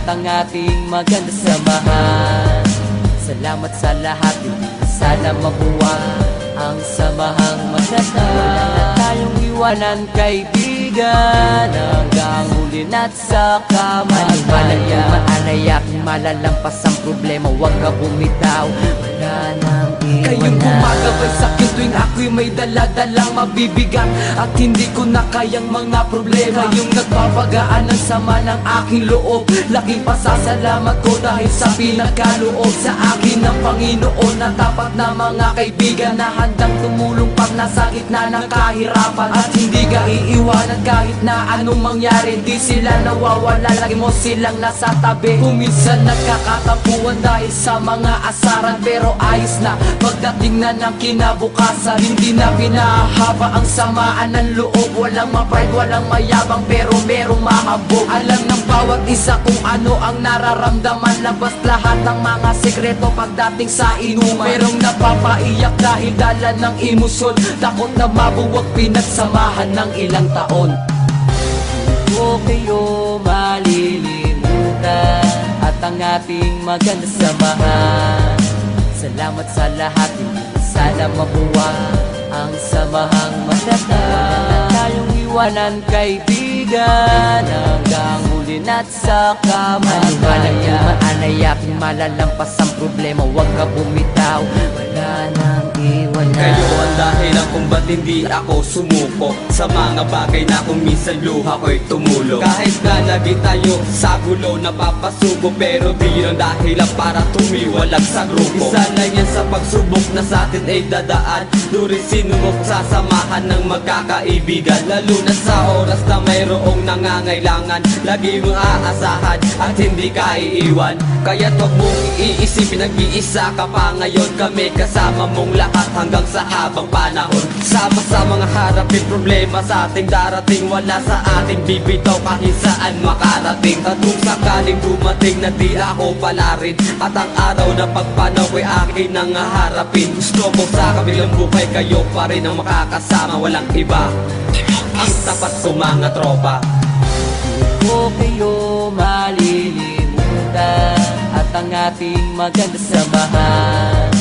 ang ating maganda samahan. Salamat sa lahat, hindi sana mabuwang ang samahang maganda. Wala na tayong iwanan, kaibigan, hanggang huli na't sa kamatayan. Maanay aking malalampas ang problema, huwag ka bumitaw, wala nang iwanan. Kayong gumagabay sa'kin tuwing ako'y may daladalang mabibigat at hindi ko na kayang mga problema. Kayong nagpapagaan ng sama ng aking loob, laking pasasalamat ko dahil sa pinagkaloob sa akin ng Panginoon na tapat na mga kaibigan na handang tumulong pag nasa gitna ng kahirapan. At hindi ka iiwanan kahit na anong mangyari, di sila nawawala, lagi mo silang nasa tabi. Kung minsan nagkakatampuan dahil sa mga asaran, pero ayos na pagdating na ng kinabukasan. Hindi na pinahaba ang samaan ng loob, walang ma-pride, walang mayabang, pero merong mahabog. Alam ng bawat isa kung ano ang nararamdaman, labas lahat ng mga sekreto pagdating sa inuman. Merong napapaiyak dahil dala ng emosyon, takot na mabuwag pinagsamahan ng ilang taon. Huwag kayo malilimutan at ang ating maganda samahan. Salamat sa lahat, hindi sana mabuwang ang samahang maganda. Wala na tayong iwanan, kaibigan, hanggang huli na't sa kamatayan. Maanay aking malalampas ang problema, huwag ka bumitaw, wala nang iwanan. Kayo ang dahilan kung ba't hindi ako sumuko sa mga bagay na kung minsan luha ko'y tumulo. Kahit na lagi tayo sa gulo napapasubo, pero di yun ang dahilan para tumiwalag sa grupo. Isa lang yan sa pagsubok na sa atin ay dadaan, during sinubok sa samahan ng magkakaibigan. Lalo na sa oras na mayroong nangangailangan, lagi mong aasahan at hindi ka iiwan. Kaya't wag mong iisipin, nag-iisa ka pa ngayon. Kami kasama mong lahat hanggang sa habang panahon. Sama-sama nga harapin problema sa ating darating, wala sa ating bibitaw kahit saan makarating. At kung sakaling dumating na di ako pala rin, at ang araw na pagpanaw ko'y akin nang harapin, gusto ko sa kabilang buhay kayo pa rin ang makakasama, walang iba, ang tapat ko mga tropa. Huwag kayo malilimutan at ang ating maganda samahan.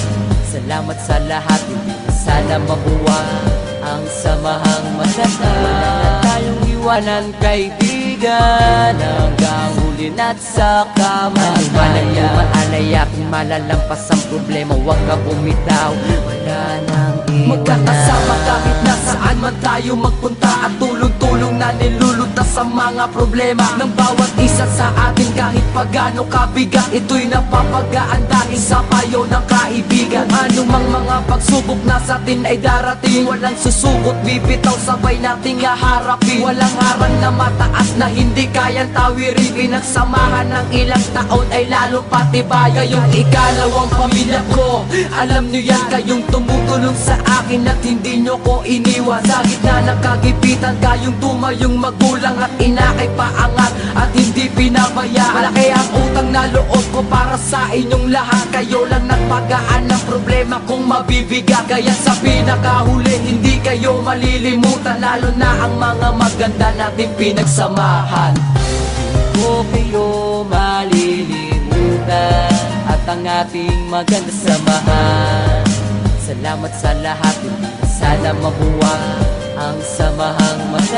Salamat sa lahat, hindi sana mabuwang ang samahang maganda. Wala na tayong iwanan, kaibigan, hanggang huli na't sa kamatayan. Maanay aking malalampas ang problema, huwag ka bumitaw, wala nang iwanan. Magkakasama kahit nasaan man tayo magpunta, at tulong-tulong na nilulutas sa mga problema ng bawat isa sa atin. Kahit pagano kabigat, ito'y napapagaan dahil sa payo ng kaibigan. Anumang mga pagsubok na sa atin ay darating, walang susubot, bibitaw, sabay nating haharapin. Walang harang na mataas na hindi kayang tawirin, pinagsamahan ng ilang taon ay lalo patibay. Kayong ikalawang pamilya ko, alam nyo yan, kayong tumutulong sa akin at hindi nyo ko iniwan. Sa gitna ng kagipitan, kayong tumayong magulang at ina ay paangat at hindi pinabaya. Malaki ang utang na loob ko para sa inyong lahat, kayo lang nagpagaan ng problema kung mabibigat. Kaya sa pinakahuli, hindi kayo malilimutan, lalo na ang mga maganda nating pinagsamahan. Huwag kayo malilimutan at ang ating maganda samahan. Salamat sa lahat, hindi sana mabuwang ang samahang maganda.